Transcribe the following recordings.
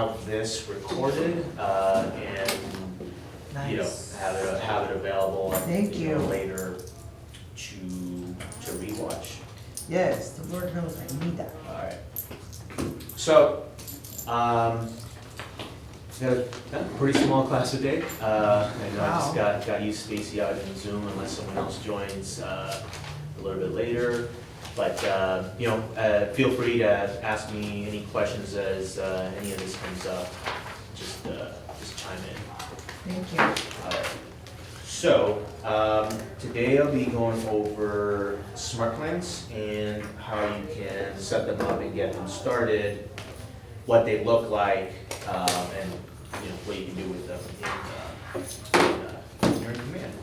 have this recorded, and, you know, Nice. have it available. Thank you. Later to rewatch. Yes, the Lord knows I need that. Alright. So, got a pretty small class today. I know I just got used to Stacy out in Zoom unless someone else joins a little bit later. But, you know, feel free to ask me any questions as any of this comes up. Just chime in. Thank you. So, today I'll be going over Smartplans and how you can set them up and get them started, what they look like, and you know what you can do with them in your command.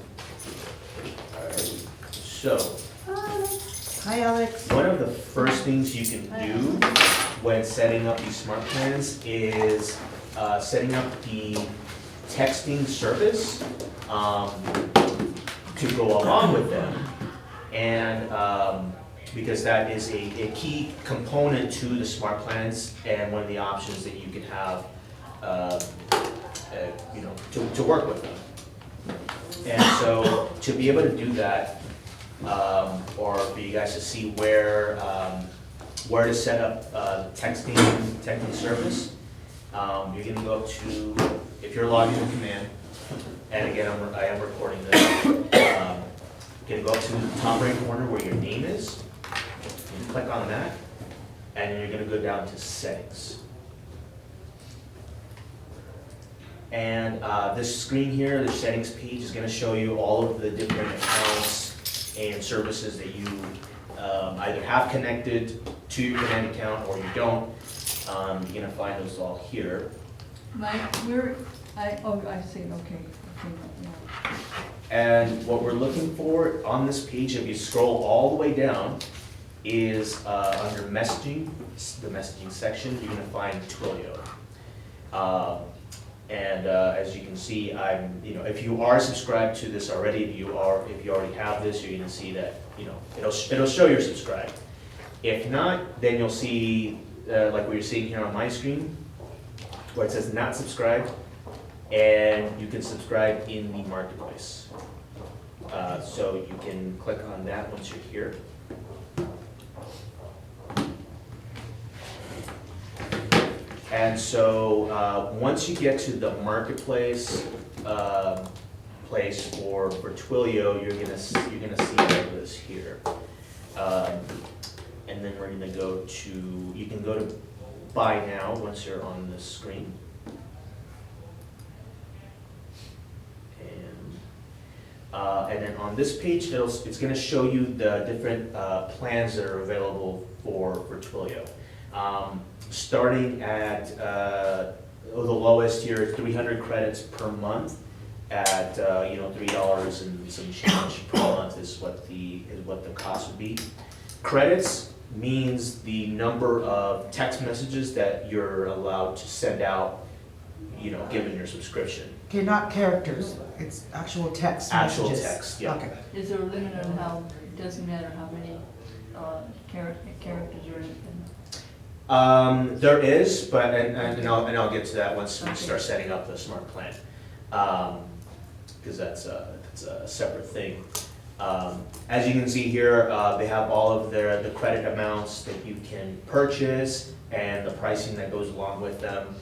Alright, so Hi, Alex. one of the first things you can do when setting up these Smartplans is setting up the texting service to go along with them. And because that is a key component to the Smartplans and one of the options that you can have you know, to work with them. And so to be able to do that, or for you guys to see where to set up texting service, you're gonna go to, if you're logged into Command, and again, I am recording this, you're gonna go up to the top right corner where your name is, and click on that, and then you're gonna go down to Settings. And this screen here, the settings page, is gonna show you all of the different accounts and services that you either have connected to your Command account or you don't. You're gonna find those all here. Mike, I see, okay. Yeah. And what we're looking for on this page, if you scroll all the way down, is under messaging, the messaging section, you're gonna find Twilio. And as you can see, you know, if you are subscribed to this already, if you already have this, you're gonna see that, you know, it'll show you're subscribed. If not, then you'll see, like what you're seeing here on my screen, where it says not subscribed, and you can subscribe in the marketplace. So you can click on that once you're here. And so once you get to the marketplace place for Twilio, you're gonna see all of this here. And then we're gonna go to, you can go to Buy Now once you're on this screen. And then on this page, it's gonna show you the different plans that are available for Twilio. Starting at the lowest here, 300 credits per month at you know, $3 and some change per month is what the cost would be. Credits means the number of text messages that you're allowed to send out, you know, given your subscription. Okay, not characters, it's actual text Actual messages. text, yeah. Okay. Is there a limit on how, it doesn't matter how many characters are in? There is, but and I'll get to that once we start setting up the smart plan, because that's a separate thing. As you can see here, they have all of the credit amounts that you can purchase and the pricing that goes along with them.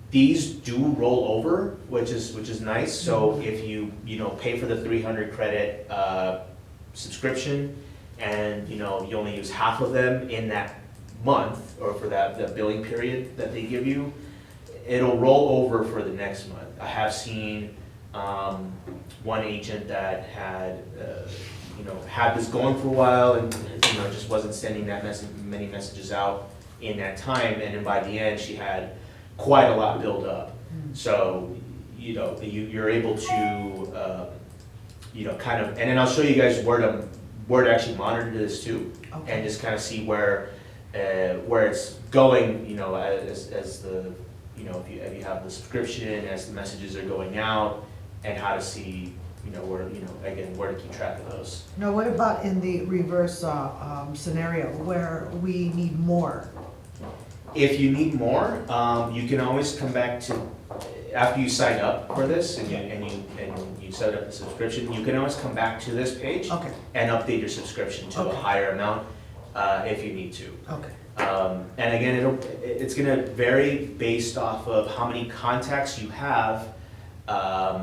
These do roll over, which is nice. So if you pay for the 300 credit subscription, and you only use half of them in that month or for that billing period that they give you, it'll roll over for the next month. I have seen one agent that had had this going for a while and just wasn't sending that many messages out in that time, and then by the end she had quite a lot build up. So you're able to kind of, and then I'll show you guys where to actually monitor this too, Okay. and just kind of see where it's going, as the if you have the subscription, as the messages are going out, and how to see where to keep track of those. Now, what about in the reverse scenario where we need more? If you need more, you can always come back to, after you sign up for this and you set up the subscription, you can always come back to this page Okay, and update your subscription to a Okay. higher amount, if you need to. okay. And again, it's gonna vary based off of how many contacts you have, how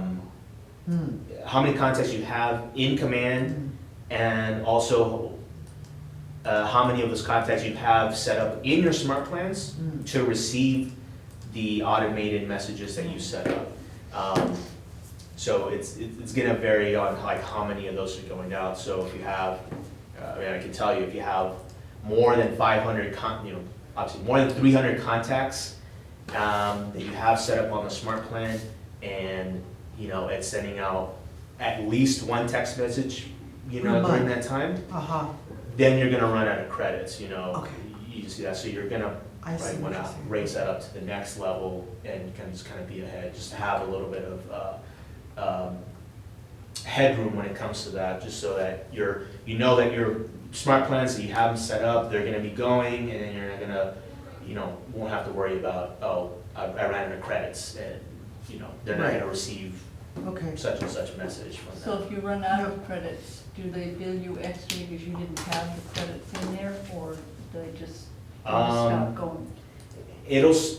many contacts you have in command, and also how many of those contacts you have set up in your smart plans to receive the automated messages that you set up. So it's gonna vary on like how many of those are going out. So if you have, I mean, I can tell you, if you have more than 500 obviously more than 300 contacts that you have set up on the smart plan, and it's sending out at least one text message, Per during month. that time, Uh-huh, then you're gonna run out of credits. Okay. You see that, so you're gonna I see right, what wanna you're saying. raise that up to the next level and kind of be ahead, just to have a little bit of headroom when it comes to that, just so that that your smart plans that you have them set up, they're gonna be going, and then you're not gonna, won't have to worry about, I ran out of credits, and, they're not Right. gonna receive okay. such and such message from So them. if you run out of credits, do they bill you extra because you didn't have the credits in there, or do they just stop going?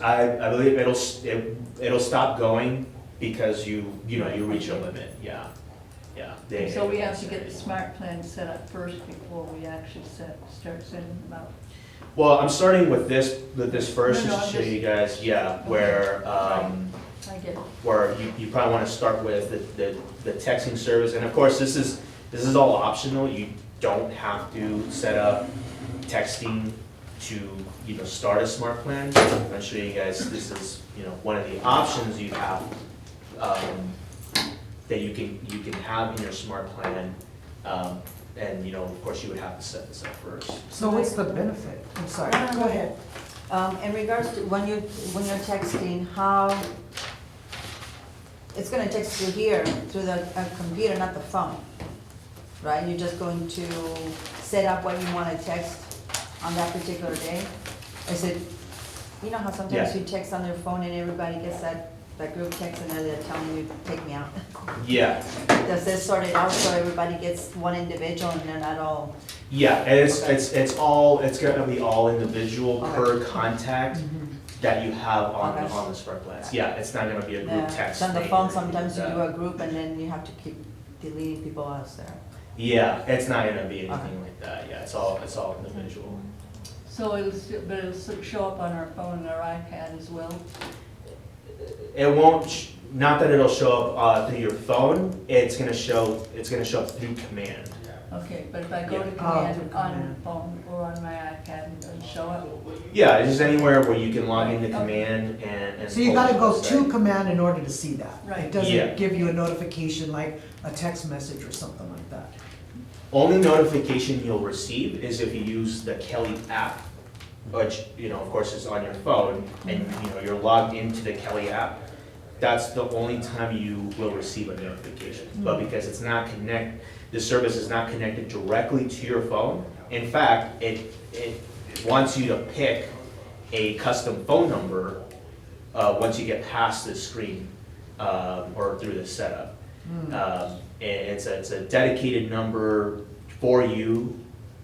I believe it'll stop going because you reach a limit, yeah. So we have to get the smart plan set up first before we actually start sending them out. Well, I'm starting with this first, No, just to show I'm you guys, where, I get it. where you probably wanna start with the texting service, and of course, this is all optional, you don't have to set up texting to, start a smart plan. I'm show you guys, this is, one of the options you have, that you can have in your smart plan, and, of course, you would have to set this up first. So what's the benefit? I'm sorry, go ahead. In regards to when you're texting, how, it's gonna text you here through the computer, not the phone, right? You're just going to set up what you wanna text on that particular day? Is it, you know how sometimes Yeah. you text on their phone and everybody gets that group text and they're telling you, take me out? Yeah, Does this sort it out so everybody gets one individual and they're not all? yeah, and it's gonna be all individual per Okay. contact Mhm. that you have on Okay. the smart plans. Yeah, it's not gonna be a group Yeah, text. on the thing phone, or anything sometimes you like do that. a group and then you have to keep deleting people else there. Yeah, it's not gonna be anything Okay. like that, yeah, it's all individual. So it'll still show up on our phone and our iPad as well? It won't, not that it'll show up through your phone, it's gonna show up through command. Okay, but if I go to Yeah. command through on command. the phone or on my iPad, it doesn't show up? Yeah, it's just anywhere where you can log into Okay. command and. So you pull gotta up go the to site. command in order to see that. Right. It Yeah. doesn't give you a notification like a text message or something like that. Only notification you'll receive is if you use the Kelly app, which, of course is on your phone, and, you're logged into the Kelly app. That's the only time you will receive a notification. But because it's not the service is not connected directly to your phone. In fact, it wants you to pick a custom phone number, once you get past this screen, or through the setup. It's a dedicated number for you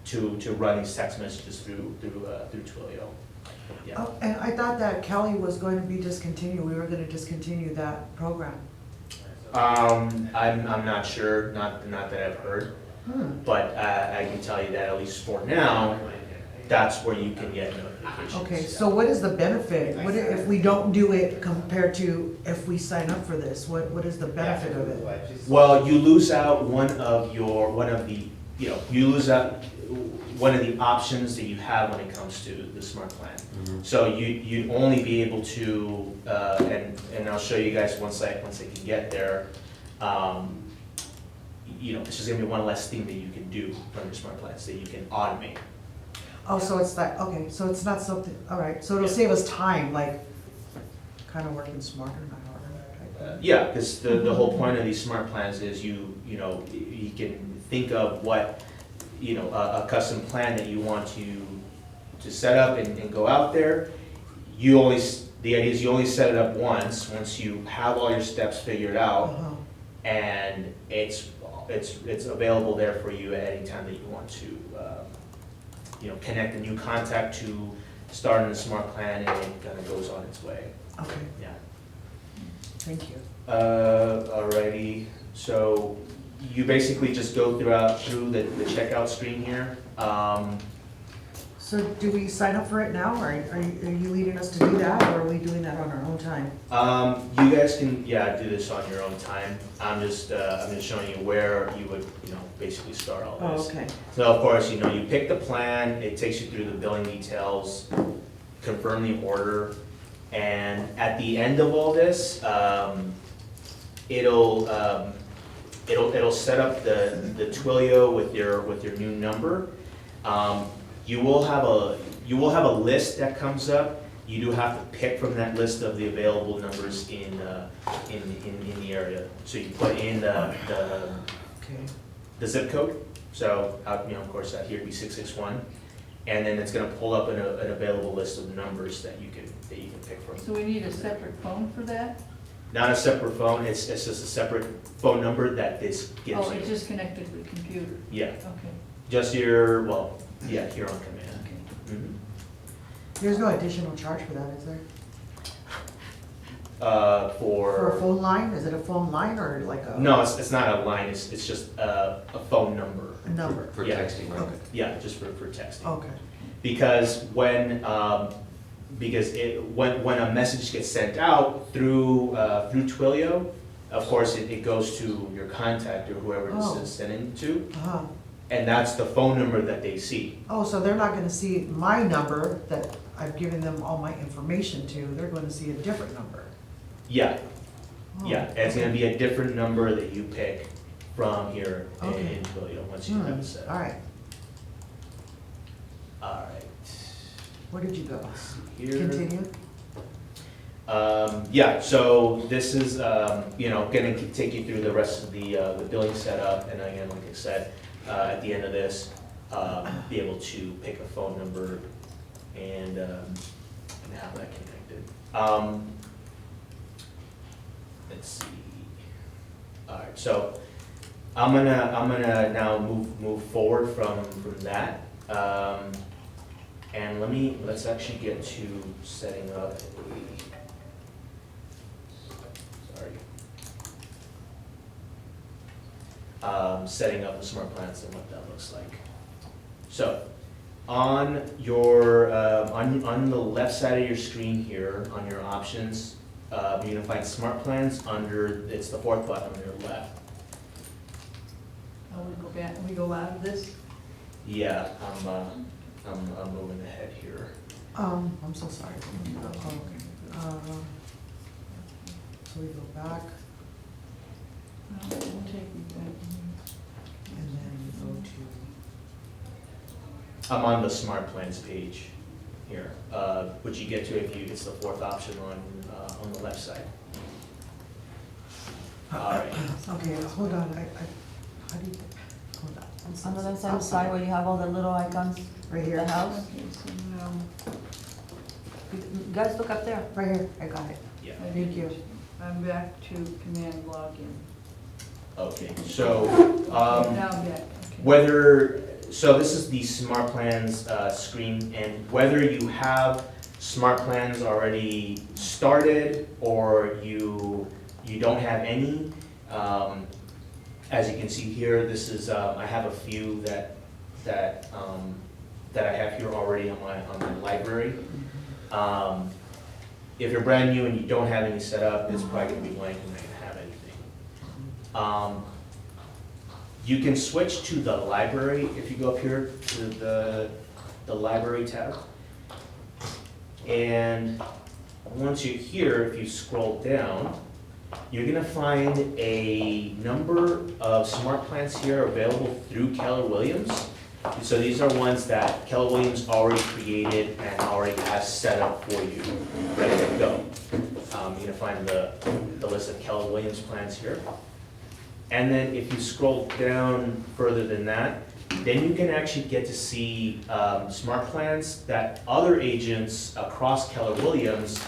to run these text messages through Twilio. Yeah. Oh, and I thought that Kelly was going to be discontinued, we were gonna discontinue that program. I'm not sure, not that I've heard, but I can tell you that at least for now, that's where you can get notifications. Okay, so what is the benefit? What if we don't do it compared to if we sign up for this? What is the benefit of it? Well, you lose out you lose out one of the options that you have when it comes to the smart plan. So you'd only be able to, and I'll show you guys once I can get there, it's just gonna be one less thing that you can do from your smart plans that you can automate. Oh, so it's like, okay, so it's not something, all right, so it'll Yeah. save us time, like, kind of working smarter, not harder type thing. Yeah, because the whole point of these smart plans is you can think of what, a custom plan that you want to set up and go out there, the idea is you only set it up once you have all your steps figured out, Uh-huh. and it's available there for you at any time that you want to, connect a new contact to start in the smart plan, and it kind of goes on its way, Okay, yeah. thank you. Alrighty, so you basically just go through the checkout screen here. So do we sign up for it now, or are you leading us to do that, or are we doing that on our own time? You guys can, do this on your own time. I'm just showing you where you would, basically start all Oh, this. okay. So of course, you pick the plan, it takes you through the billing details, confirm the order, and at the end of all this, it'll set up the Twilio with your new number. You will have a list that comes up. You do have to pick from that list of the available numbers in the area. So you put in the Okay. zip code. So of course out here would be 661, and then it's going to pull up an available list of numbers that you can pick from. So we need a separate phone for that? Not a separate phone. It's just a separate phone number that this gives Oh, you. it's just connected to the computer? Yeah, Okay, just here on command. okay. Mhm. There's no additional charge for that, is there? For For a phone line? Is it a phone line or like a? no, it's not a line. It's just a phone number. A number? For Yeah. texting, right? Okay, Yeah, just for texting. okay. Because when a message gets sent out through Twilio, of course it goes to your contact or whoever this Oh. is sending to, Uh-huh. and that's the phone number that they see. Oh, so they're not gonna see my number that I've given them all my information to, they're gonna see a different number. Yeah, Oh, yeah, it's gonna be a different number that you pick from here Okay. in Twilio once you have it set. All right, All right. where did you go? Here. Continue? Yeah, so this is, gonna take you through the rest of the billing setup, and again, like I said, at the end of this, be able to pick a phone number and have that connected. Let's see. All right, so I'm gonna now move forward from that. And let's actually get to setting up setting up the Smartplans and what that looks like. So, on your on the left side of your screen here, on your options, you're gonna find Smartplans under, it's the fourth button on your left. Oh, we go back, we go out of this? Yeah, I'm moving ahead here. I'm so sorry. So we go back, We'll take you back. and then we go to, I'm on the Smartplans page here, which you get to if it's the fourth option on the left side. All right. okay, hold on, how do you, hold on. I'm so- On the left side side where you have all the little icons, Right the here, house. Okay, so now, Guys, look up there. right here, I got it. Yeah. I Thank need you. to- I'm back to command login. Okay. So Now I'm back, so this is the Smartplans screen, and whether you have Smartplans already started or you don't have any, as you can see here, this is I have a few that I have here already on my library. If you're brand new and you don't have any set up, it's probably gonna be blank and not gonna have anything. You can switch to the library if you go up here to the library tab. And once you're here, if you scroll down, you're gonna find a number of Smartplans here available through Keller Williams. So these are ones that Keller Williams already created and already has set up for you, ready to go. You're gonna find the list of Keller Williams plans here. And then if you scroll down further than that, then you can actually get to see smart plans that other agents across Keller Williams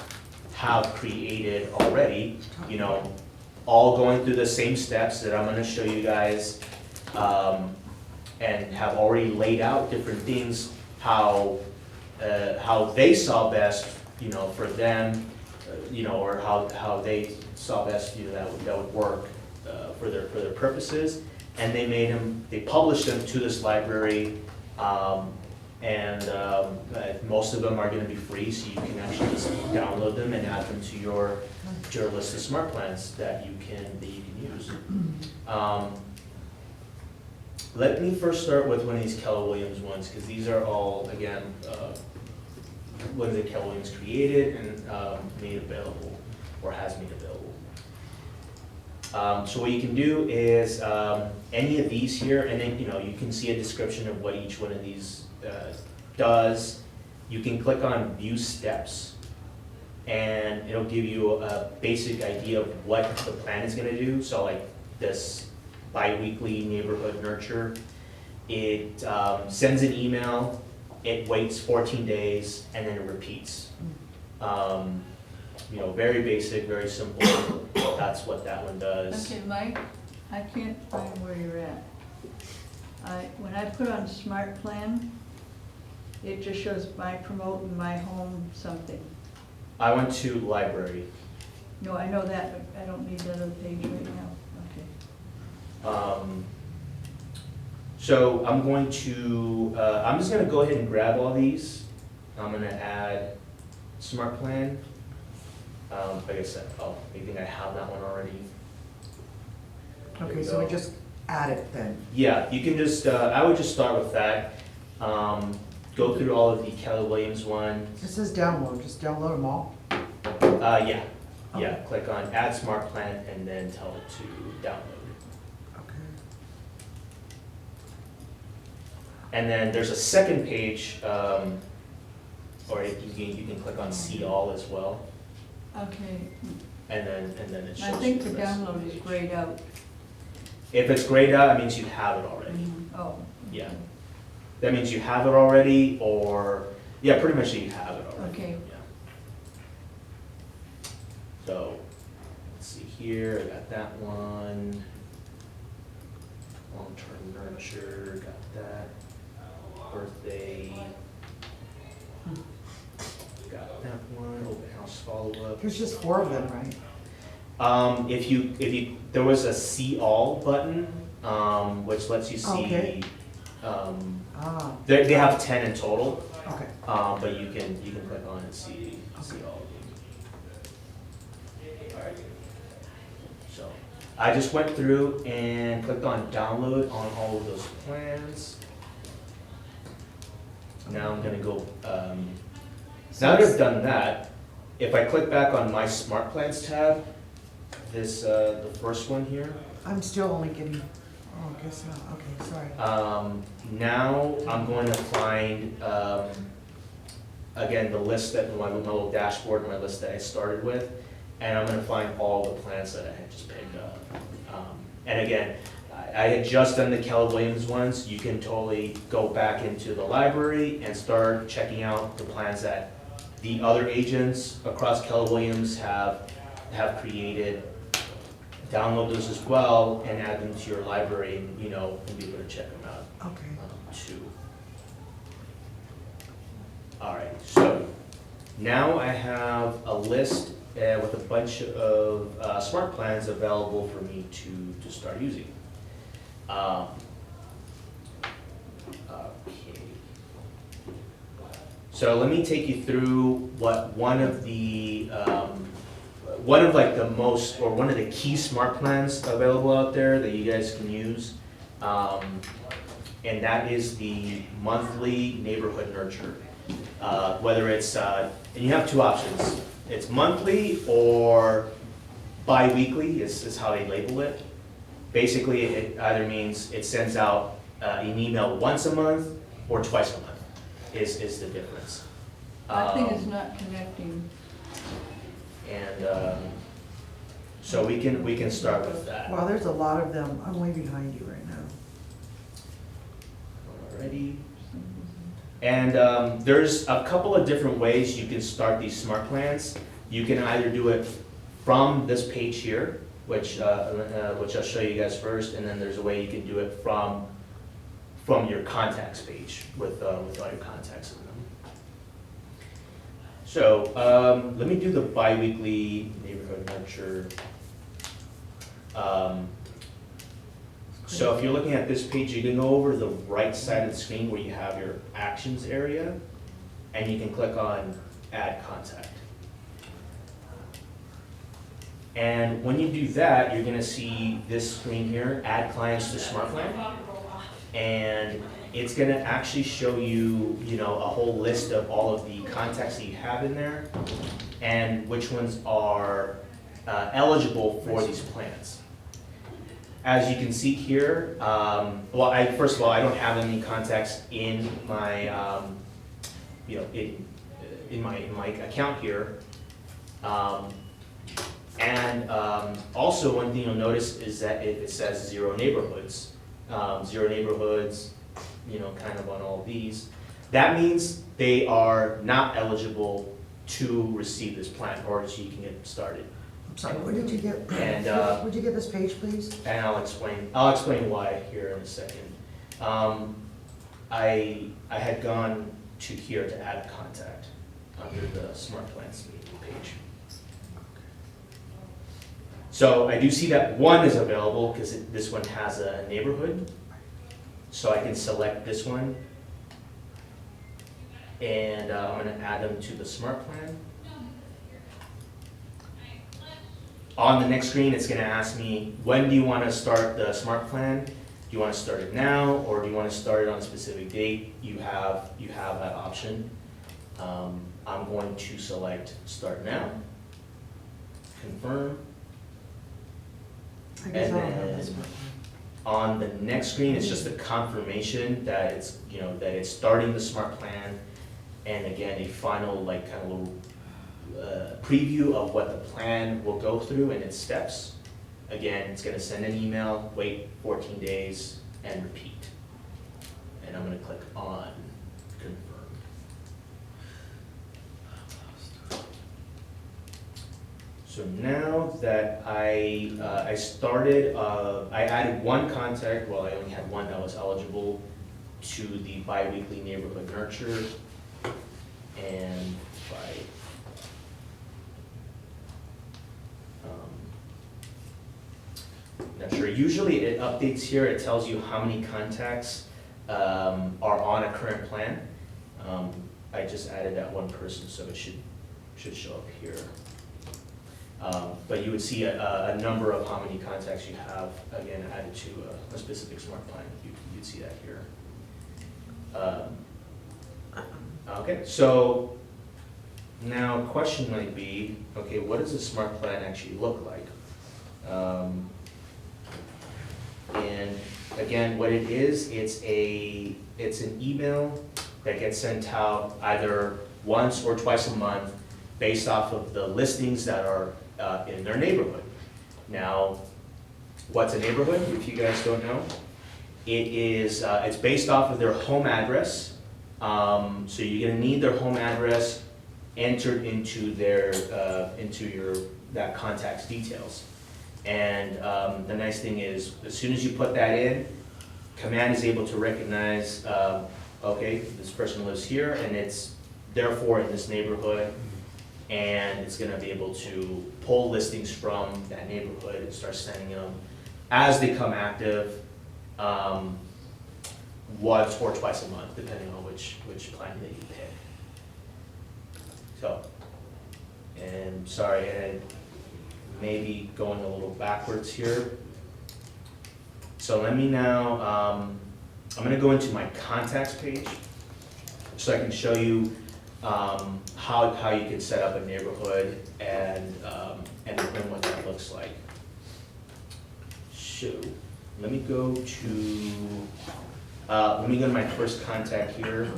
have created already, you know, all going through the same steps that I'm gonna show you guys, and have already laid out different things, how they saw best, you know, for them, you know, or how they saw best, you know, that would work for their purposes. And they published them to this library, and most of them are gonna be free, so you can actually just download them and add them to your list of smart plans that you can use. Let me first start with one of these Keller Williams ones, because these are all, again, ones that Keller Williams created and made available, or has made available. So what you can do is any of these here, and then you know you can see a description of what each one of these does. You can click on View Steps, and it'll give you a basic idea of what the plan is going to do. So like this bi-weekly neighborhood nurture, it sends an email, it waits 14 days, and then it repeats. You know, very basic, very simple. That's what that one does. Okay, Mike, I can't find where you're at. When I put on Smart Plan, it just shows my promote and my home something. I went to library. No, I know that, but I don't need that other page right now. Okay. So I'm going to, I'm just gonna go ahead and grab all these. I'm gonna add Smart Plan. Like I said, oh, I think I have that one already. There Okay, we so we go. just add it then. Yeah, you can just, I would just start with that. Go through all of the Keller Williams ones. It says download, just download them all. Yeah, Okay. click on Add Smart Plan and then tell it to download. Okay. And then there's a second page, or you can click on See All as well. Okay, And then it shows I think you the rest of download is page. grayed out. If it's grayed out, it means you have it already. Oh. Yeah. That means you have it already, or, yeah, pretty much you have it already. Okay. Yeah. So, let's see here, I got that one. Long-term nurture, got that. Birthday. Got that one, open house follow-up. There's just 4 of them, right? If you, there was a see all button, which lets you see, Okay. Ah, they have 10 in total, okay. but you can click on and see all of them. Alright. So, I just went through and clicked on download on all of those plans. Now I'm gonna go, now that I've done that, if I click back on my Smart Plans tab, this, the first one here, I'm still only getting, oh, I guess not, okay, sorry. now I'm going to find, again, the list that, my little dashboard, my list that I started with, and I'm gonna find all the plans that I had just picked up. And again, I had just done the Keller Williams ones. You can totally go back into the library and start checking out the plans that the other agents across Keller Williams have created. Download those as well and add them to your library, and, you know, and be able to check them out Okay. too. All right, so now I have a list with a bunch of smart plans available for me to start using. Okay. So let me take you through what one of like the most, or one of the key smart plans available out there that you guys can use. And that is the monthly neighborhood nurture. Whether it's, and you have 2 options. It's monthly or bi-weekly is how they label it. Basically, it either means it sends out an email once a month or twice a month is the difference. My thing is not connecting. And so we can start with that. Wow, there's a lot of them. I'm way behind you right now. And there's a couple of different ways you can start these smart plans. You can either do it from this page here, which I'll show you guys first, and then there's a way you can do it from your contacts page with all your contacts in them. So let me do the bi-weekly neighborhood nurture. So if you're looking at this page, you can go over the right side of the screen where you have your actions area, and you can click on add contact. And when you do that, you're gonna see this screen here, add clients to Smartplan. And it's gonna actually show you, a whole list of all of the contacts that you have in there and which ones are eligible for these plans. As you can see here, first of all, I don't have any contacts in my, in my account here. Also, one thing you'll notice is that it says 0 neighborhoods. 0 neighborhoods, kind of on all these. That means they are not eligible to receive this plan, or so you can get started. I'm sorry, where did you get, And, where'd you get this page, please? And I'll explain why here in a second. I had gone to here to add a contact under the Smartplans page. So I do see that one is available because this one has a neighborhood. So I can select this one. And I'm gonna add them to the smart plan. On the next screen, it's gonna ask me, when do you wanna start the smart plan? Do you wanna start it now, or do you wanna start it on a specific date? You have that option. I'm going to select start now, confirm. I guess I don't And have then this one. on the next screen, it's just a confirmation that it's, that it's starting the smart plan. And again, a final, kind of little preview of what the plan will go through and its steps. Again, it's gonna send an email, wait 14 days, and repeat. And I'm gonna click on confirm. So now that I started, I added one contact, well, I only had one that was eligible to the bi-weekly neighborhood nurture. And not sure, usually it updates here, it tells you how many contacts are on a current plan. I just added that one person, so it should show up here. But you would see a number of how many contacts you have, again, added to a specific smart plan. You'd see that here. Okay, so now a question might be, okay, what does a smart plan actually look like? And again, what it is, it's an email that gets sent out either once or twice a month based off of the listings that are in their neighborhood. Now, what's a neighborhood, if you guys don't know? It is, it's based off of their home address. So you're gonna need their home address entered into that contact's details. And the nice thing is, as soon as you put that in, Command is able to recognize, okay, this person lives here and it's therefore in this neighborhood, and it's gonna be able to pull listings from that neighborhood and start sending them as they come active, once or twice a month, depending on which plan that you pick. So, and sorry, I maybe going a little backwards here. So let me now, I'm gonna go into my contacts page so I can show you how you can set up a neighborhood and what that looks like. So let me go to my first contact here.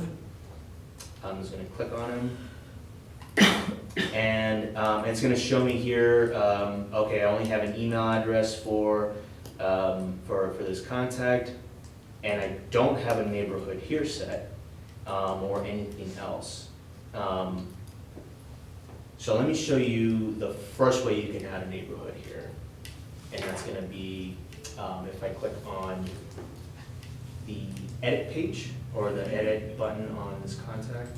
I'm just gonna click on him. And it's gonna show me here, okay, I only have an email address for this contact, and I don't have a neighborhood here set. or anything else. So let me show you the first way you can add a neighborhood here. And that's gonna be, if I click on the edit page, or the edit button on this contact,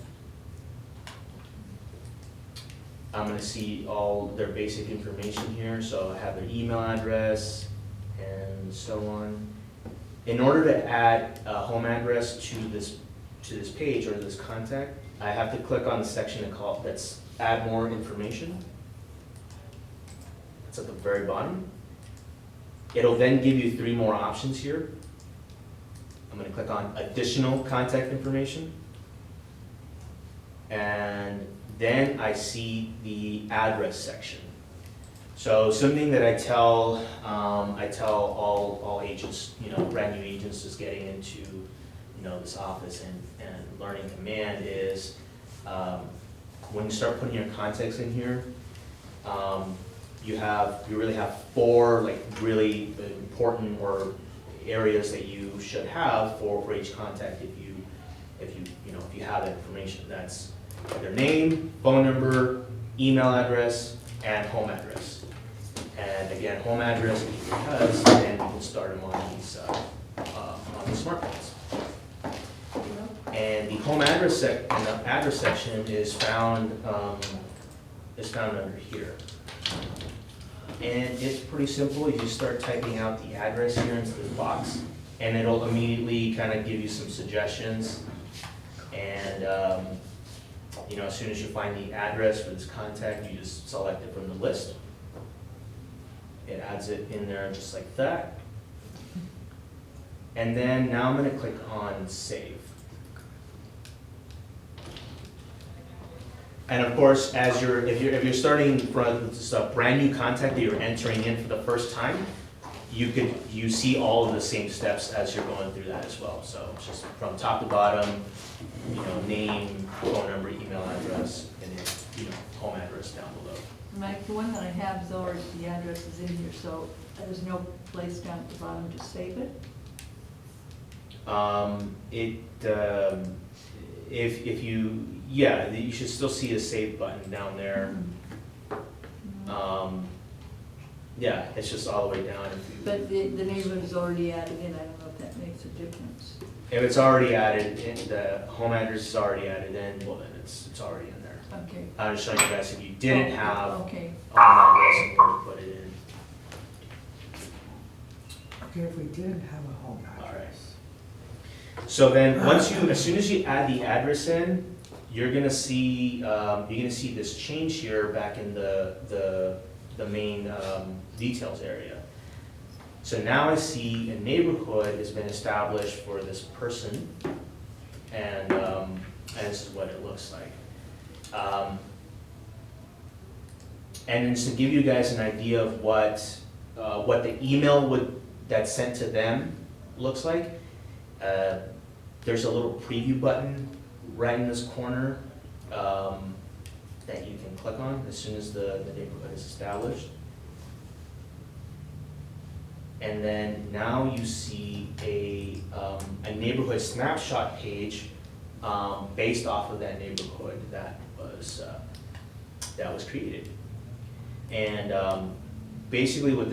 I'm gonna see all their basic information here, so I have their email address and so on. In order to add a home address to this page or this contact, I have to click on the section that's add more information. It's at the very bottom. It'll then give you 3 more options here. I'm gonna click on additional contact information. And then I see the address section. So something that I tell all agents, brand new agents just getting into, this office and learning command is, when you start putting your contacts in here, you really have 4 like really important or areas that you should have for each contact if you have that information. That's their name, phone number, email address, and home address. And again, home address because then you can start them on the Smartplans. And the home address and the address section is found under here. And it's pretty simple. You just start typing out the address here into the box, and it'll immediately kind of give you some suggestions. And as soon as you find the address for this contact, you just select it from the list. It adds it in there just like that. And then now I'm going to click on save. And of course, if you're starting from a brand new contact that you're entering in for the first time, you see all of the same steps as you're going through that as well. So just from top to bottom, name, phone number, email address, and then home address down below. Mike, the one that I have is already, the address is in here, so there's no place down at the bottom to save it? You should still see a save button down there. It's just all the way down. But the neighborhood is already added in, I don't know if that makes a difference. If it's already added, the home address is already added in, well then it's already in there. Okay. I'm just showing you guys if you didn't have Okay. a home address and where to put it in. Okay, if we didn't have a home address. So then, as soon as you add the address in, you're gonna see this change here back in the main details area. So now I see a neighborhood has been established for this person, and this is what it looks like. And just to give you guys an idea of what the email that's sent to them looks like, there's a little preview button right in this corner that you can click on as soon as the neighborhood is established. And then now you see a neighborhood snapshot page based off of that neighborhood that was created. And basically what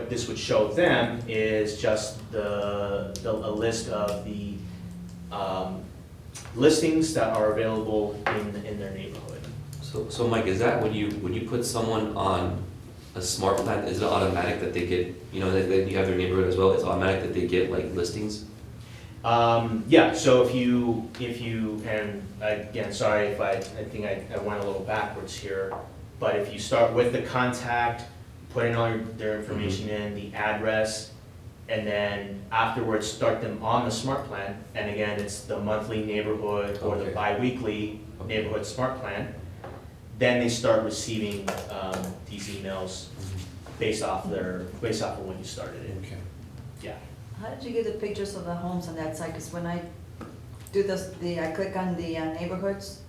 this would show them is just a list of the listings that are available in their neighborhood. So Mike, is that when you put someone on a smart plan, is it automatic that they get, that you have their neighborhood as well, it's automatic that they get like listings? So if you, and again, sorry if I think I went a little backwards here, but if you start with the contact, put in all their information in, the address, and then afterwards start them on the smart plan, and again, it's the monthly neighborhood or the bi-weekly neighborhood smart plan, then they start receiving these emails based off of when you started it. Okay. Yeah. How did you get the pictures of the homes on that side? Because when I do this, I click on the neighborhoods,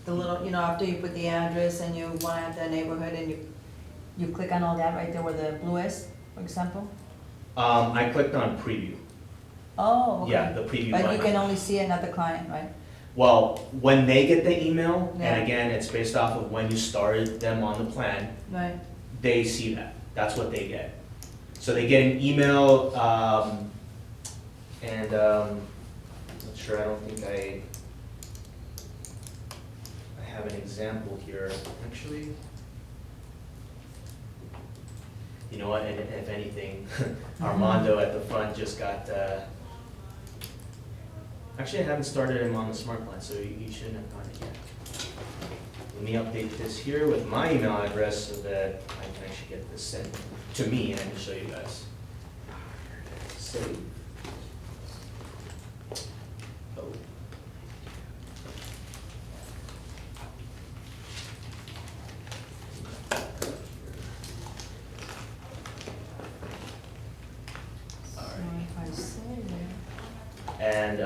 the little, after you put the address and you want to have that neighborhood and you click on all that right there where the blue is, for example? I clicked on preview. Oh, okay. Yeah, the preview But you button. can only see it, not the client, right? Well, when they get the email, Yeah. and again, it's based off of when you started them on the plan, Right. they see that. That's what they get. So they get an email, and, not sure, I don't think I have an example here, actually. You know what, and if anything, Armando at the front just got, actually, I haven't started him on the smart plan, so you shouldn't have gotten it yet. Let me update this here with my email address so that I can actually get this sent to me and I can show you guys. Save. Oh. So if I say that. And,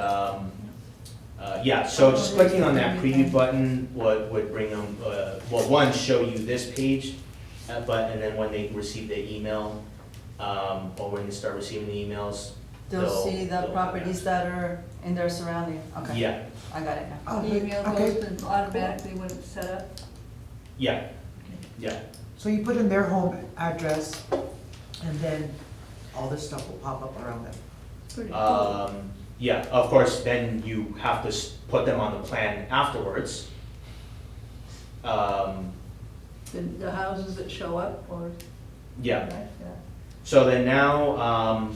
yeah, so just clicking on that preview button would bring them, well, one, show you this page, but, and then when they receive the email, or when they start receiving the emails, They'll see the they'll- properties that are in their surrounding, okay. Yeah, I got it now. Oh, The email okay. goes and automatically when it's set up? yeah, yeah. So you put in their home address, and then all this stuff will pop up around them. Pretty cool. Yeah, of course, then you have to put them on the plan afterwards. The houses that show up or? Yeah, Right, yeah. so then now,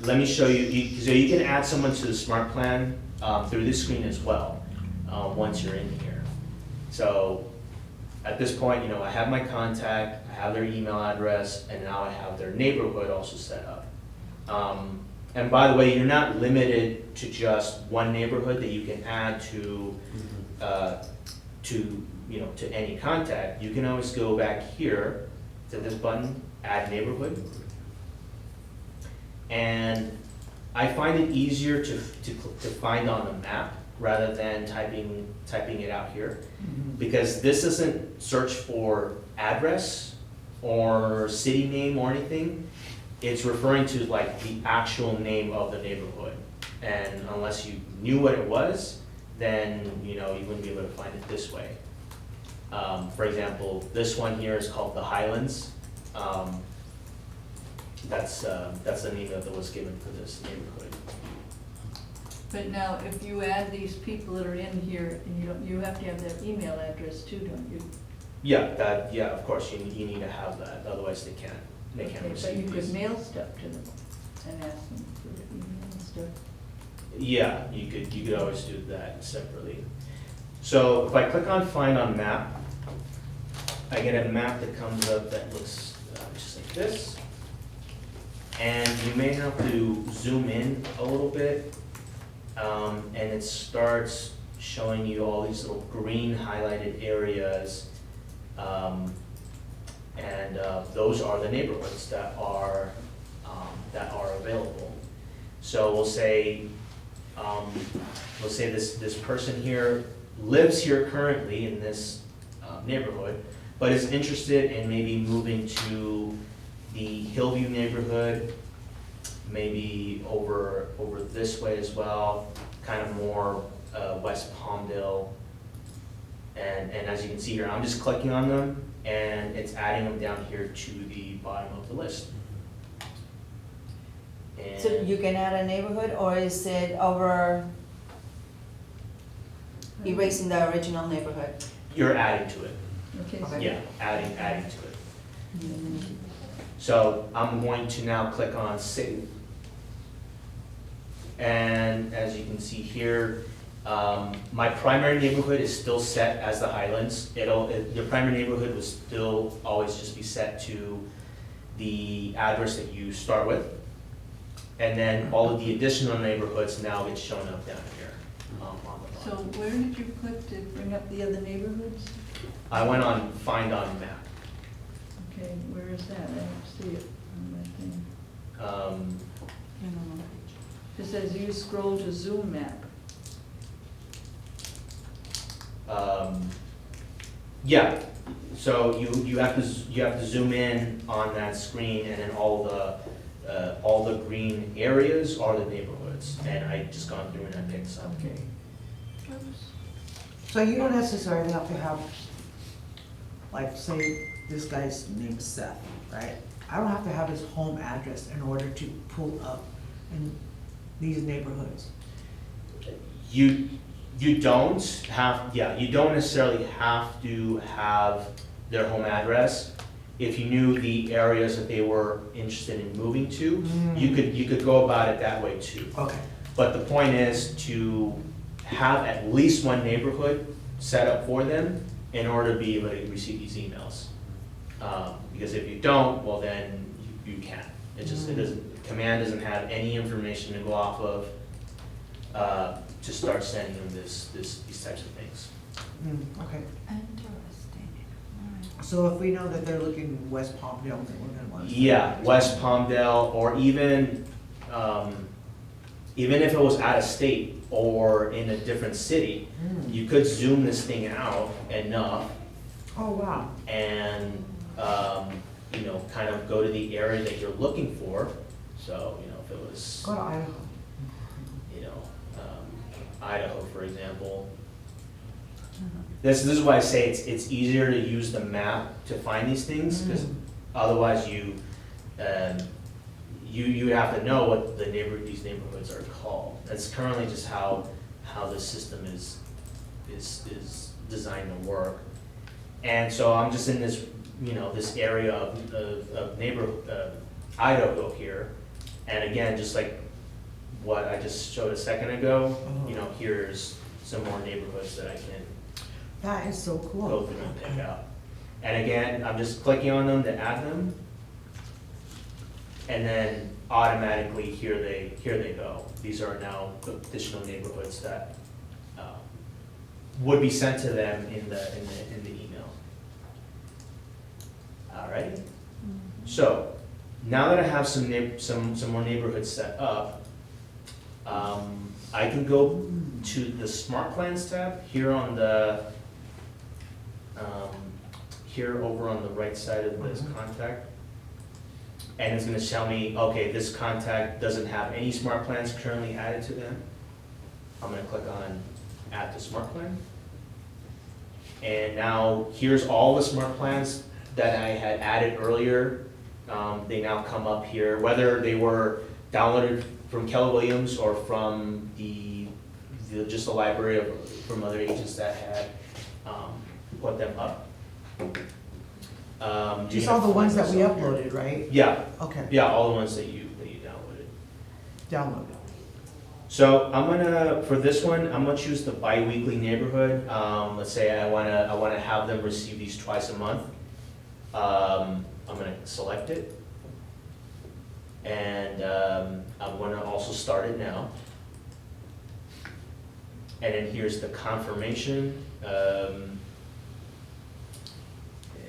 let me show you, so you can add someone to the smart plan, through this screen as well, once you're in here. So, at this point, you know, I have my contact, I have their email address, and now I have their neighborhood also set up. And by the way, you're not limited to just one neighborhood that you can add to, you know, to any contact. You can always go back here to this button, add neighborhood. And I find it easier to find on the map rather than typing it out here. Because this doesn't search for address or city name or anything. It's referring to like the actual name of the neighborhood. And unless you knew what it was, then, you know, you wouldn't be able to find it this way. For example, this one here is called the Highlands. That's the name that was given for this neighborhood. But now, if you add these people that are in here, and you have to have their email address too, don't you? Yeah, of course, you need to have that, otherwise they can't Okay, but you receive could these. mail stuff to them and ask them for the email and stuff. Yeah, you could always do that separately. So if I click on Find on Map, I get a map that comes up that looks just like this. And you may have to zoom in a little bit, and it starts showing you all these little green highlighted areas. And those are the neighborhoods that are available. So we'll say this person here lives here currently in this neighborhood, but is interested in maybe moving to the Hillview neighborhood, maybe over this way as well, kind of more West Palmdale. And as you can see here, I'm just clicking on them, and it's adding them down here to the bottom of the list. So And you can add a neighborhood, or is it over erasing the original neighborhood? you're adding to it, Okay, so Okay. yeah, adding to it. So I'm going to now click on Save. And as you can see here, my primary neighborhood is still set as the Highlands. Your primary neighborhood will still always just be set to the address that you start with. And then all of the additional neighborhoods now get shown up down here on the So bottom. where did you click to bring up the other neighborhoods? I went on Find on Map. Okay, where is that? I don't see it on my thing. It says you scroll to Zoom map. Yeah, so you have to zoom in on that screen, and then all all the green areas are the neighborhoods, and I just gone through and I picked some. Okay. So you don't necessarily have to have, like, say, this guy's name is Seth, right? I don't have to have his home address in order to pull up in these neighborhoods. You don't have, yeah, you don't necessarily have to have their home address. If you knew the areas that they were interested in moving to, you could go about it that way too. Okay. But the point is to have at least one neighborhood set up for them in order to be able to receive these emails. Because if you don't, well then you can't. It just, it doesn't, command doesn't have any information to go off of to start sending them these types of things. Okay. Interesting. Alright. So if we know that they're looking West Palmdale, then we're gonna want to. Yeah, West Palmdale, or even if it was out of state or in a different city, you could zoom this thing out enough Oh, wow. and, kind of go to the area that you're looking for. So, if it was, Go to Idaho. Idaho, for example. This is why I say it's easier to use the map to find these things, because otherwise you have to know what these neighborhoods are called. That's currently just how the system is designed to work. And so I'm just in this, this area of Idaho here. And again, just like what I just showed a second ago, here's some more neighborhoods that I can That is so cool. go through and pick out. And again, I'm just clicking on them to add them. And then automatically, here they go. These are now additional neighborhoods that would be sent to them in the email. Alrighty. So now that I have some more neighborhoods set up, I can go to the Smartplans tab here on the here over on the right side of this contact. And it's gonna tell me, okay, this contact doesn't have any smart plans currently added to them. I'm gonna click on add to smart plan. And now here's all the smart plans that I had added earlier. They now come up here, whether they were downloaded from Keller Williams or from just the library from other agents that had put them up. Just all the ones that we uploaded, right? Yeah, Okay. yeah, all the ones that you downloaded. Download. So I'm gonna, for this one, I'm gonna choose the bi-weekly neighborhood. Let's say I wanna have them receive these twice a month. I'm gonna select it. And I'm gonna also start it now. And then here's the confirmation.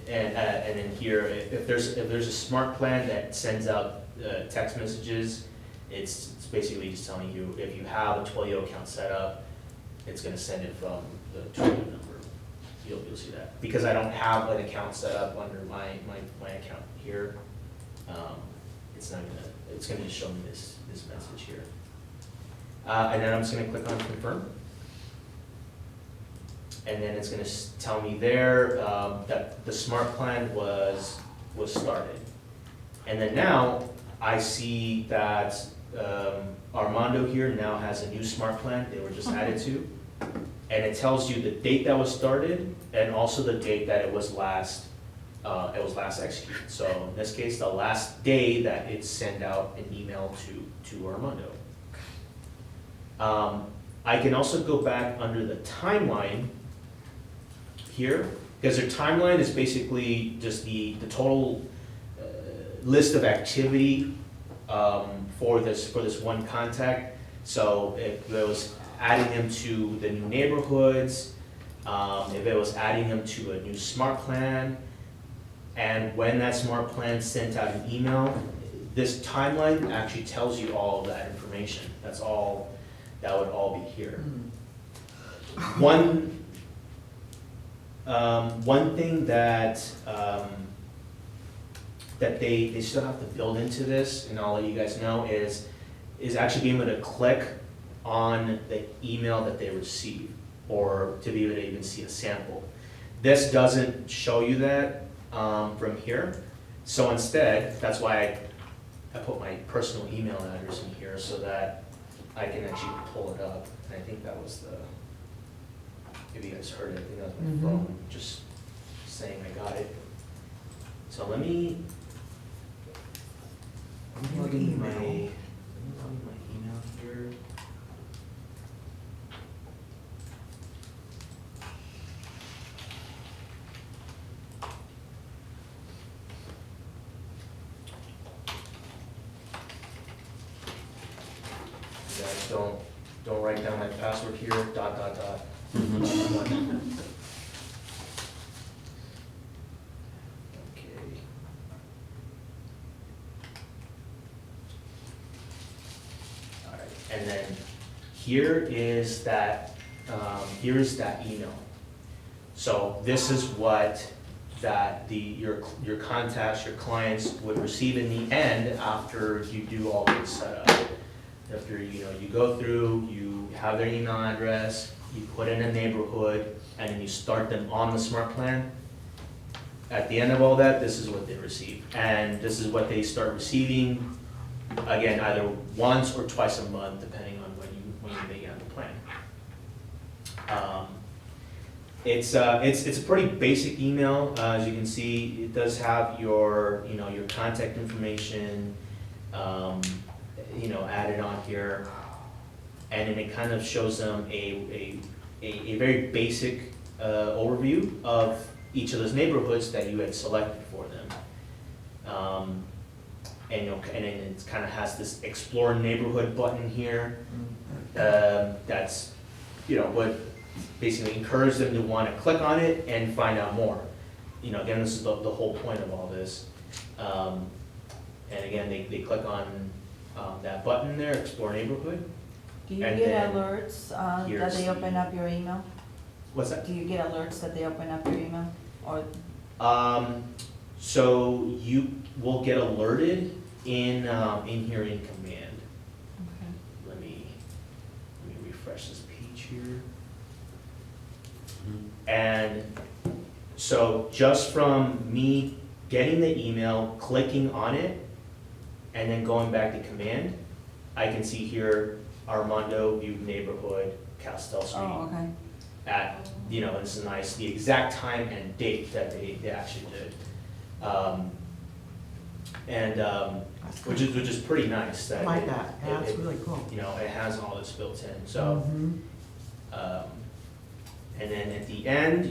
And then here, if there's a smart plan that sends out text messages, it's basically just telling you if you have a Twilio account set up, it's gonna send it from the Twilio number. You'll see that. Because I don't have an account set up under my account here, it's gonna just show me this message here. And then I'm just gonna click on confirm. And then it's gonna tell me there that the smart plan was started. And then now I see that Armando here now has a new smart plan they were just added to. And it tells you the date that was started and also the date that it was last executed. So in this case, the last day that it sent out an email to Armando. I can also go back under the timeline here, because their timeline is basically just the total list of activity for this one contact. So if it was adding them to the new neighborhoods, if it was adding them to a new smart plan, and when that smart plan sent out an email, this timeline actually tells you all of that information. That would all be here. One thing that that they still have to build into this, and I'll let you guys know, is actually being able to click on the email that they receive, or to be able to even see a sample. This doesn't show you that from here, so instead, that's why I put my personal email address in here, so that I can actually pull it up, and I think that was the, maybe you guys heard it, I think that was my Mhm. phone, just saying I got it. So let me Your log in my, email. let me log in my email here. You guys don't write down my password here, dot, dot, dot. Okay. All right, and then here is that email. So this is what your contacts, your clients would receive in the end after you do all this setup. After, you go through, you have their email address, you put in a neighborhood, and then you start them on the smart plan. At the end of all that, this is what they receive. And this is what they start receiving, again, either once or twice a month, depending on when you begin the plan. It's a pretty basic email. As you can see, it does have your contact information, added on here. And then it kind of shows them a very basic overview of each of those neighborhoods that you had selected for them. And then it kind of has this explore neighborhood button here. That's, what basically encourage them to want to click on it and find out more. Again, this is the whole point of all this. And again, they click on that button there, explore neighborhood. Do you And get then alerts that here's they open the- up your email? What's that? Do you get alerts that they open up your email? Or, So you will get alerted in here in command. okay. Let me refresh this page here. And so just from me getting the email, clicking on it, and then going back to command, I can see here Armando View Neighborhood, Castell Street. Oh, okay. At, this is nice, the exact time and date that they actually did. Which is pretty nice. I That like it- that, yeah, that's it- really cool. It has all this built in, so. Mhm. And then at the end,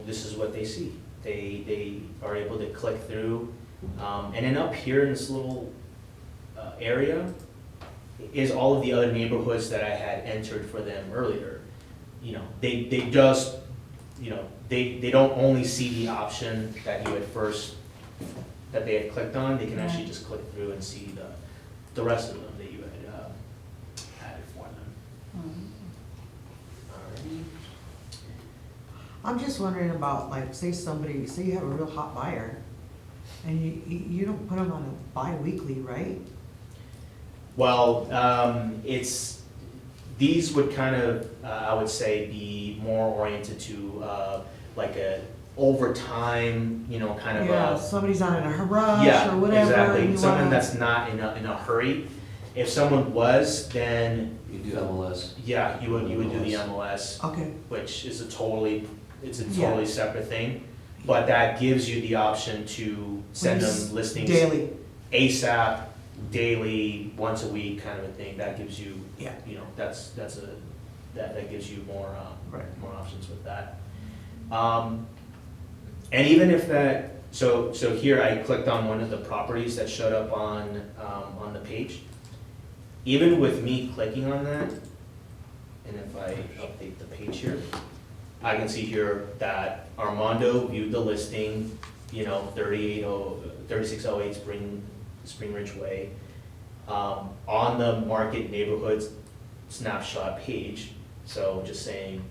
this is what they see. They are able to click through, and then up here in this little area is all of the other neighborhoods that I had entered for them earlier. They just, they don't only see the option that you had first, that they had clicked on, they can actually just click through and see the rest of them that you had added for them. Mhm. Alrighty. I'm just wondering about, like, say you have a real hot buyer, and you don't put them on a bi-weekly, right? Well, these would kind of, I would say, be more oriented to like a overtime, kind of Yeah, a. somebody's not in a rush Yeah, or whatever. exactly. and you Someone wanna- that's not in a hurry. If someone was, then, You do MLS. yeah, you would do the MLS, Okay, which is a totally Yeah. separate thing. But that gives you the option to send Please, them listings daily, ASAP, daily, once a week kind of a thing. That gives you, yeah, that gives you more, Right. more options with that. And even if that, so here I clicked on one of the properties that showed up on the page. Even with me clicking on that, and if I update the page here, I can see here that Armando viewed the listing, 3608 Spring Ridge Way, on the market neighborhoods snapshot page. So just saying,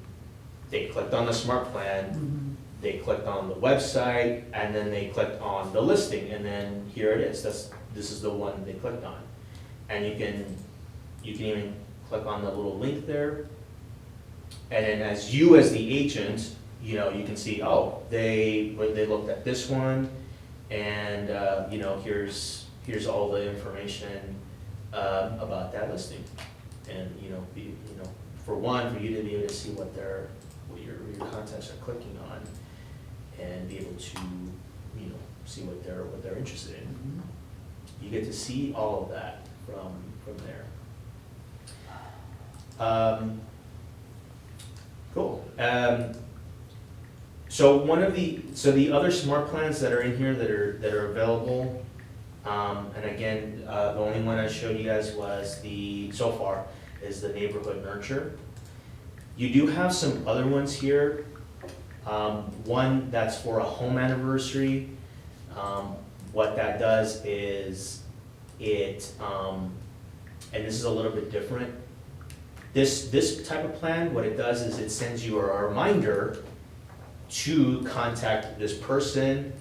they clicked on the smart plan, they clicked on the website, and then they clicked on the listing, and then here it is, this is the one they clicked on. And you can even click on the little link there, and then as the agent, you know, you can see, oh, they looked at this one, and, you know, here's all the information, about that listing. And, you know, for you to be able to see what your contacts are clicking on, and be able to, you know, see what they're interested in. You get to see all of that from there. Cool. So the other smart plans that are in here that are available, and again, the only one I showed you guys was so far is the neighborhood nurture. You do have some other ones here. One that's for a home anniversary. What that does is and this is a little bit different. This type of plan, what it does is it sends you a reminder to contact this person.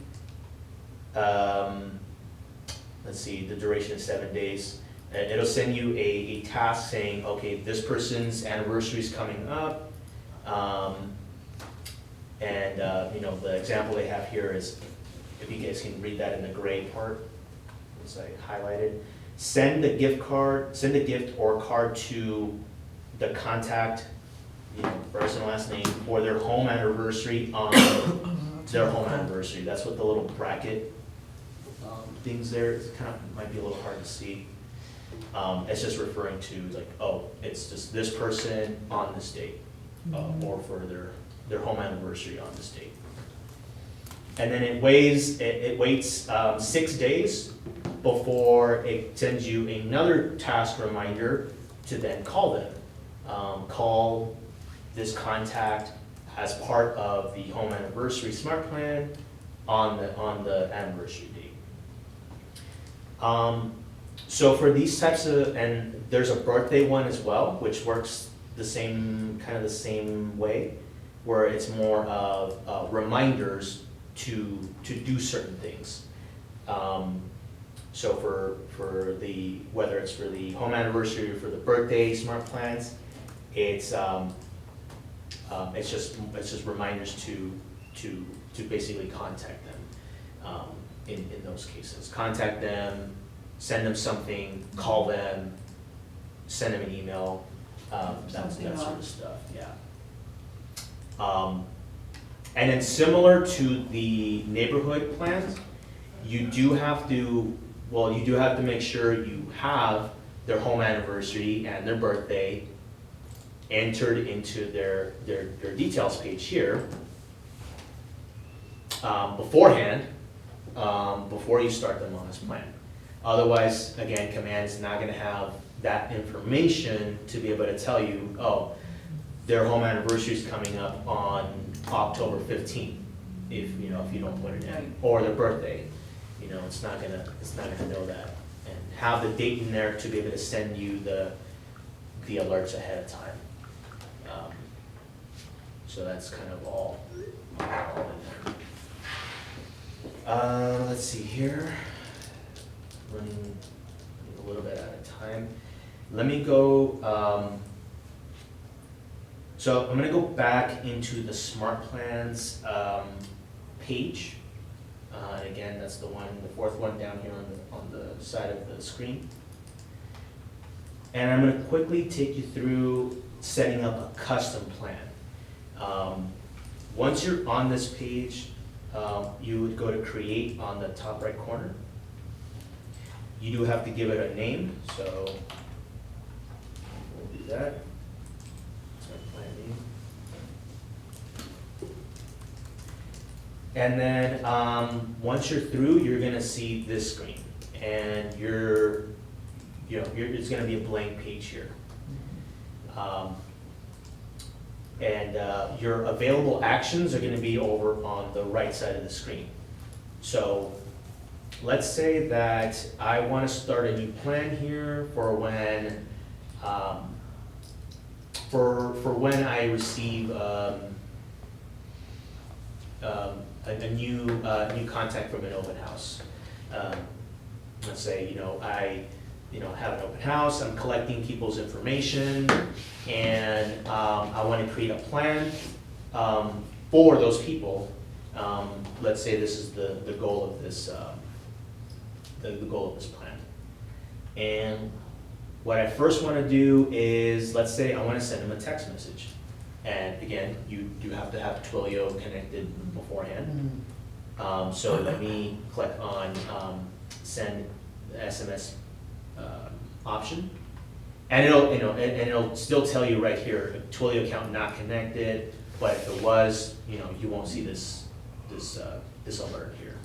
Let's see, the duration is 7 days. It'll send you a task saying, okay, this person's anniversary is coming up. You know, the example they have here is, if you guys can read that in the gray part, it's like highlighted. Send a gift or card to the contact, you know, first and last name, for their home anniversary on their home anniversary. That's what the little bracket things there, it kind of might be a little hard to see. It's just referring to like, oh, it's just this person on this date, or for their home anniversary on this date. And then it waits 6 days before it sends you another task reminder to then call them. Call this contact as part of the home anniversary smart plan on the anniversary date. So for these types and there's a birthday one as well, which works the same way, where it's more of reminders to do certain things. So whether it's for the home anniversary or for the birthday smart plans, it's just reminders to basically contact them. In those cases, contact them, send them something, call them, send them an email, that sort of stuff. Yeah. And then similar to the neighborhood plans, you do have to make sure you have their home anniversary and their birthday entered into their details page here beforehand, before you start them on this plan. Otherwise, again, command is not going to have that information to be able to tell you, oh, their home anniversary is coming up on October 15th, if you don't put it in, or their birthday. You know, it's not gonna know that, and have the date in there to be able to send you the alerts ahead of time. So that's kind of all in there. Let's see here. Running a little bit out of time. Let me go. So I'm going to go back into the Smartplans page. And again, that's the fourth one down here on the side of the screen. And I'm going to quickly take you through setting up a custom plan. Once you're on this page, you would go to create on the top right corner. You do have to give it a name, so we'll do that. That's my plan name. And then once you're through, you're gonna see this screen, and it's gonna be a blank page here. Your available actions are gonna be over on the right side of the screen. So let's say that I want to start a new plan here for when I receive a new contact from an open house. Let's say, I have an open house, I'm collecting people's information, and I want to create a plan for those people. Let's say this is the goal of this, the goal of this plan. And what I first want to do is, let's say I want to send them a text message. And again, you do have to have Twilio connected beforehand. So let me click on send the SMS option. And it'll still tell you right here, Twilio account not connected, but if it was, you won't see this alert here.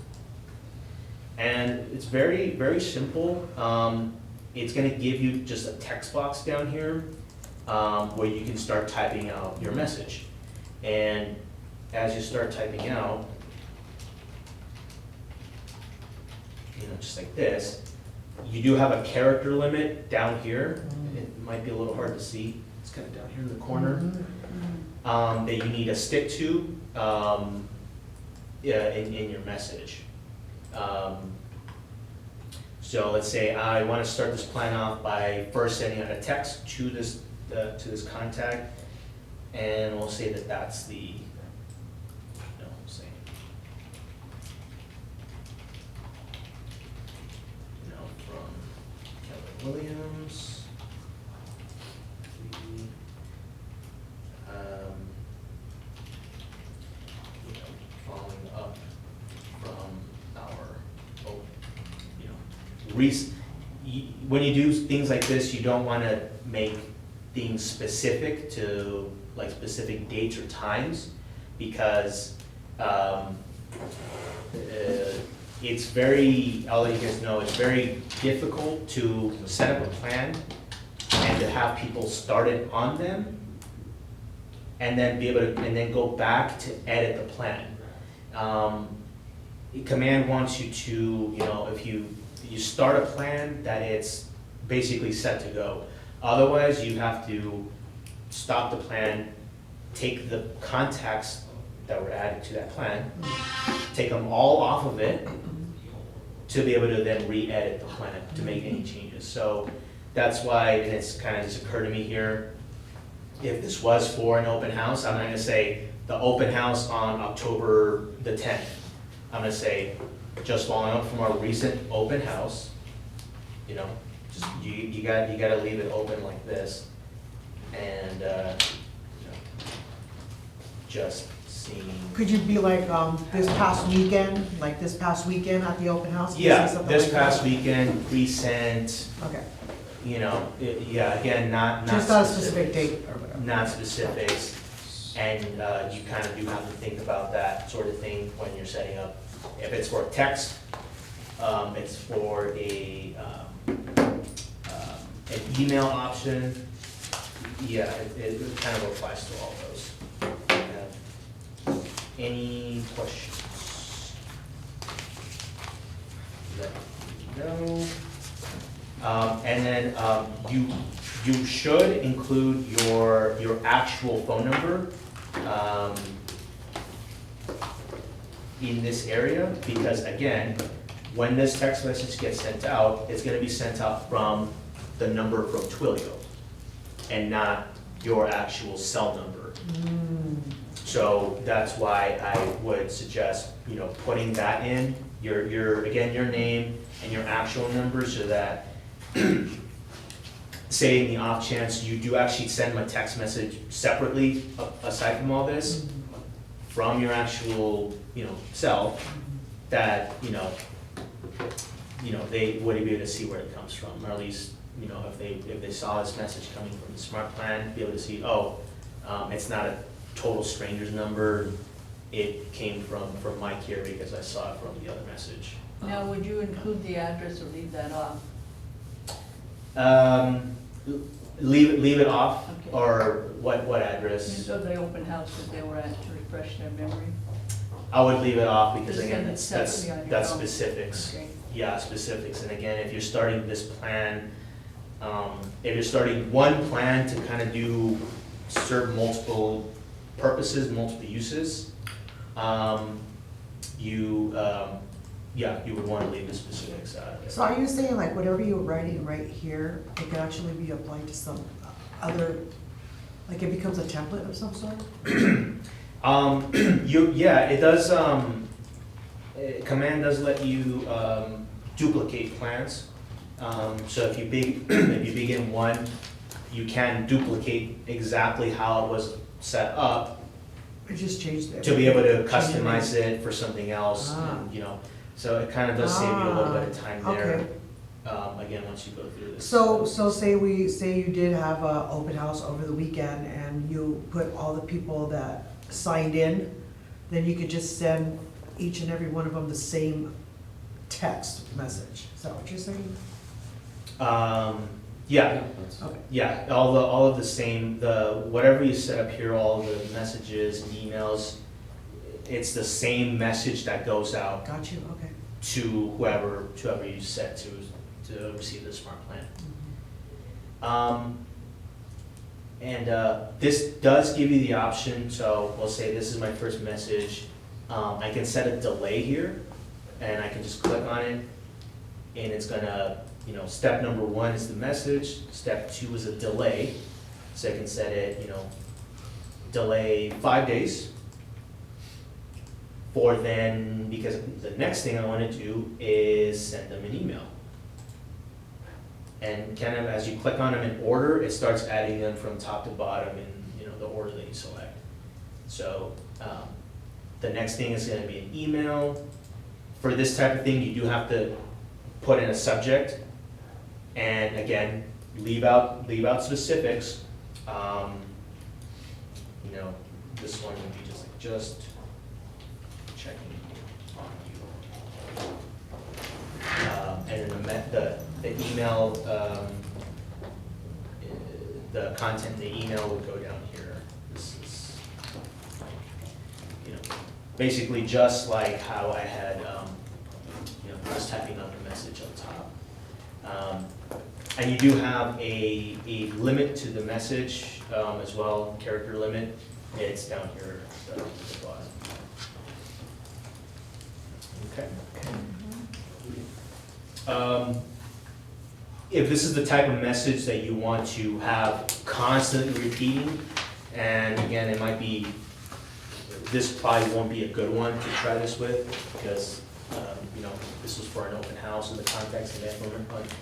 And it's very, very simple. It's gonna give you just a text box down here where you can start typing out your message. And as you start typing out, just like this, you do have a character limit down here. It might be a little hard to see. It's kind of down here in the corner. That you need to stick to in your message. So let's say I want to start this plan off by first sending out a text to this contact, and we'll say that that's the, say, from Keller Williams. Following up from our, when you do things like this, you don't want to make things specific to like specific dates or times, because it's very, I'll let you guys know, it's very difficult to set up a plan and to have people started on them and then be able to, and then go back to edit the plan. Command wants you to, if you start a plan, that it's basically set to go. Otherwise, you have to stop the plan, take the contacts that were added to that plan, take them all off of it to be able to then re-edit the plan to make any changes. So that's why, and it's kind of just occurred to me here, if this was for an open house, I'm not gonna say the open house on October the 10th. I'm gonna say, just following up from our recent open house, just you gotta leave it open like this, and just seeing. Could you be like, this past weekend at the open house? Could you say Yeah, something this like past that? weekend, recent, Okay, yeah, again, not just not a specific date or whatever. Not specifics, and you kind of do have to think about that sort of thing when you're setting up. If it's for text, it's for an email option. Yeah, it kind of applies to all those. Any questions? Let me know. And then you should include your actual phone number in this area, because again, when this text message gets sent out, it's gonna be sent out from the number from Twilio and not your actual cell number. So that's why I would suggest, putting that in, your name and your actual number, so that say in the off chance you do actually send them a text message separately, aside from all this, from your actual, cell, that, they would be able to see where it comes from, or at least, if they saw this message coming from the Smart Plan, be able to see, it's not a total stranger's number, it came from Mike here because I saw it from the other message. Now, would you include the address or leave that off? Leave it off, Okay. or what address? So the open house that they were at, to refresh their memory? I would leave it off, because Just again, send it separately on your that's phone. specifics. Okay. Yeah, specifics, and again, if you're starting this plan, if you're starting one plan to kind of serve multiple purposes, multiple uses, you would wanna leave the specifics out of it. So are you saying like whatever you're writing right here, it can actually be applied to some other, like it becomes a template of some sort? Yeah, it does, command does let you, duplicate plans. So if you begin one, you can duplicate exactly how it was set up It just changed it. to be able to Change the customize name. it for something else, Ah. and, so it kind of does save you a little bit of time there. Okay. Again, once you go through this. So say you did have a open house over the weekend and you put all the people that signed in, then you could just send each and every one of them the same text message. Is that what you're saying? Yeah, That's- Okay. yeah, all of the same, whatever you set up here, all the messages and emails, it's the same message that goes out Got you, okay. to whoever you set to receive the smart plan. And this does give you the option, so we'll say this is my first message. I can set a delay here, and I can just click on it, and it's gonna, step number 1 is the message, step 2 is a delay. So I can set it, delay 5 days. For then, because the next thing I wanna do is send them an email. And kind of as you click on them in order, it starts adding them from top to bottom in, the order that you select. So, the next thing is gonna be an email. For this type of thing, you do have to put in a subject. And again, leave out specifics. This one would be just checking on you. And then the email, the content in the email would go down here. This is, basically just like how I had, I was typing out the message on top. And you do have a limit to the message as well, character limit. It's down here at the bottom. Okay. If this is the type of message that you want to have constantly repeating, and again, it might be, this probably won't be a good one to try this with, because, this was for an open house in the context of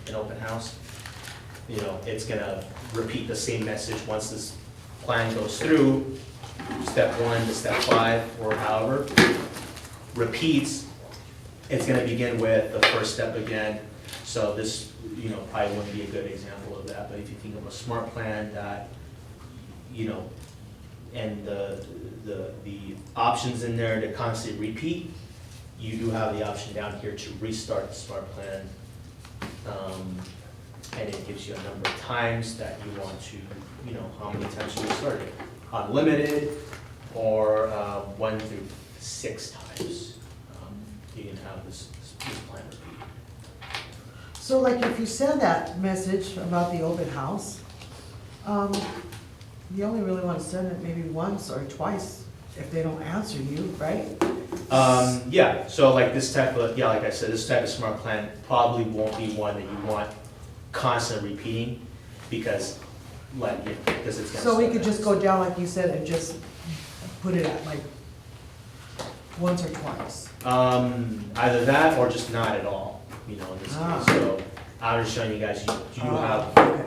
an open house. It's gonna repeat the same message once this plan goes through, step 1 to step 5, or however, repeats. It's gonna begin with the first step again. So this, probably wouldn't be a good example of that, but if you think of a smart plan that, and the options in there to constantly repeat, you do have the option down here to restart the smart plan. And it gives you a number of times that you want to, how many times you restart it. Unlimited, or 1 through 6 times. You can have this plan repeat. So like if you send that message about the open house, you only really want to send it maybe once or twice if they don't answer you, right? Yeah, so like this type of, like I said, this type of smart plan probably won't be one that you want constantly repeating, because because it's gonna. So we slow could down. just go down, like you said, and just put it at like once or twice. Either that or just not at all, in this Ah. case. So I'm just showing you guys, you do have, Okay.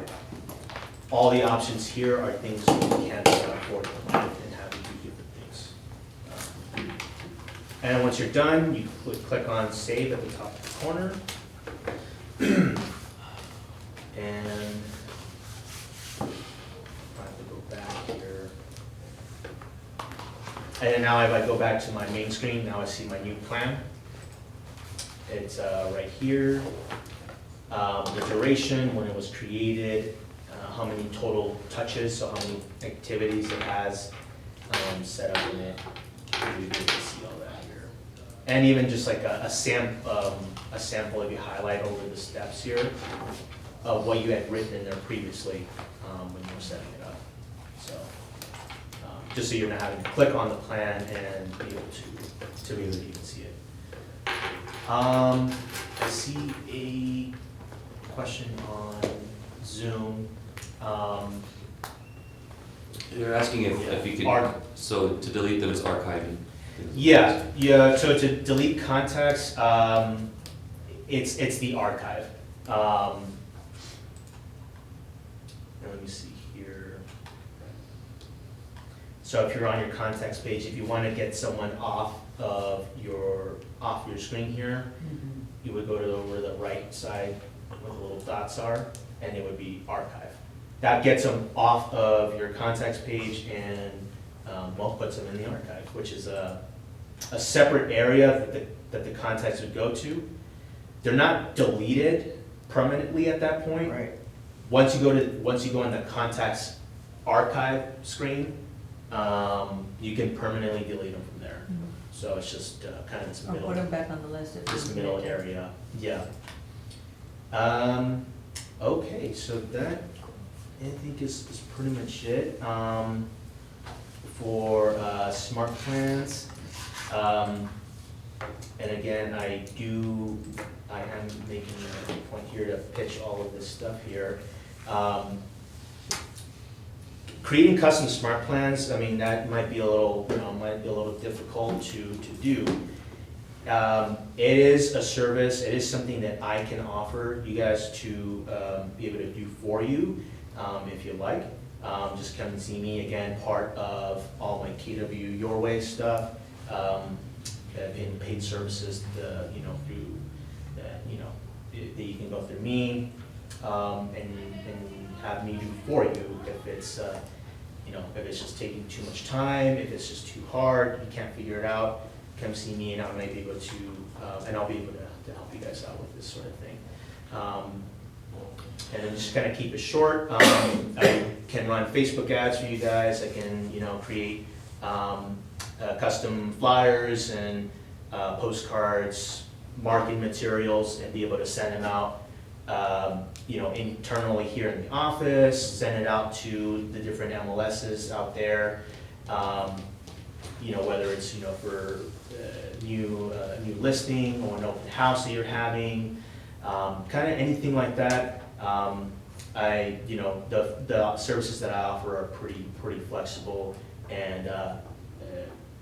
all the options here are things you can set up for and have you do different things. And once you're done, you click on save at the top of the corner. And I have to go back here. And then now if I go back to my main screen, now I see my new plan. It's right here. The duration, when it was created, how many total touches, so how many activities it has set up in it. You can see all that here. And even just like a sample if you highlight over the steps here of what you had written in there previously when you were setting it up. So just so you're not having to click on the plan and be able to really even see it. I see a question on Zoom. They're asking if you could, Arch- so to delete them is archiving. Yeah, so to delete contacts, it's the archive. Let me see here. So if you're on your contacts page, if you want to get someone off your screen here, you would go to over the right side where the little dots are, and it would be archive. That gets them off of your contacts page and, well, puts them in the archive, which is a separate area that the contacts would go to. They're not deleted permanently at that point. Right. Once you go in the contacts archive screen, you can permanently delete them from there. So it's just kind of this Or middle. put them back on the list if This you middle need it. area, yeah. Okay, so that, I think is pretty much it, for, smart plans. And again, I am making a point here to pitch all of this stuff here. Creating custom smart plans, I mean, that might be a little, difficult to do. It is a service, it is something that I can offer you guys to be able to do for you, if you like. Just come and see me, again, part of all my KW Your Way stuff, in paid services, through, that you can go through me, and have me do for you if it's, if it's just taking too much time, if it's just too hard, you can't figure it out, come see me and I might be able to, and I'll be able to help you guys out with this sort of thing. And then just kind of keep it short. I can run Facebook ads for you guys. I can, create custom flyers and postcards, marketing materials, and be able to send them out, internally here in the office, send it out to the different MLSs out there. Whether it's, for new listing or an open house that you're having, kind of anything like that. The services that I offer are pretty flexible, and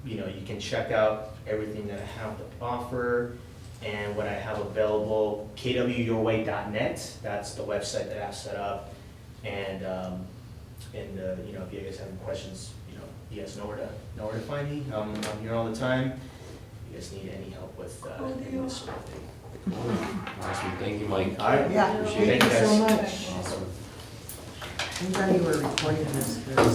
you can check out everything that I have to offer and what I have available. kwyourway.net, that's the website that I've set up, and if you guys have any questions, you guys know where to find me. I'm here all the time. If you guys need any help with any of this sort of thing. Awesome, thank you, Mike. All right. Yeah, Appreciate it. thank you so Thank you, much. Awesome. I'm glad you were recording this, 'cause